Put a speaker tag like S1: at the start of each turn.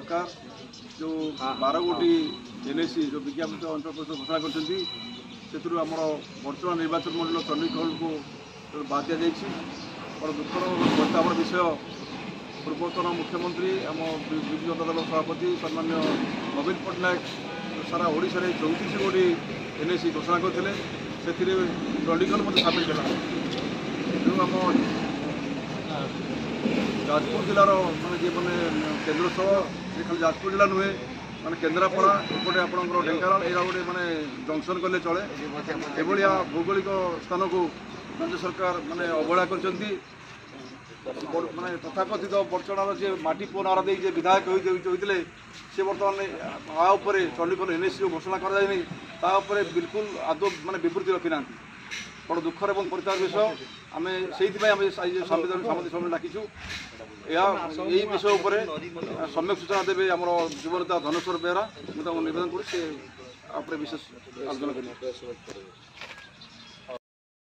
S1: सरकार जो 12 गोटी एनएसी जो विज्ञापित अंचल परिषद घोषणा कर आम वर्तमान निर्वाचन मंडल चंडीगढ़ को बाद दि जाइए। बड़ दुखर प्रस्ताव विषय पूर्वतन मुख्यमंत्री आम विजु जनता दल सभापति सम्मान्य नवीन पट्टनायक सारा ओडिशा रे 34 गोटी एनएसी घोषणा करते चंडीगढ़ मत सामिल कला तेणु आम जाजपुर जिलार माने मैंने केन्द्र सह खाली जाजपुर जिला नुहे माने केन्द्रापड़ा एपटे आपंकर ढेंकानाल यहाँ गोटे माने जंक्शन कले चले एभलिया भौगोलिक स्थान को राज्य सरकार माने अवहेला कर माने तथाकथित बड़चणार जी माटी पुओ नारा दे विधायक होते सी बर्तमान आउे चंडीगढ़ एनएसी घोषणा कर बिल्कुल आदौ माने विवृत्ति रखी ना बड़ दुखर और परिताप विषय आम से संविधान डाकिचु यही विषय पर सम्यक सूचना देवे आम युवनेता धनेश्वर बेहरा मुझे निवेदन कर विशेष आलोचना कर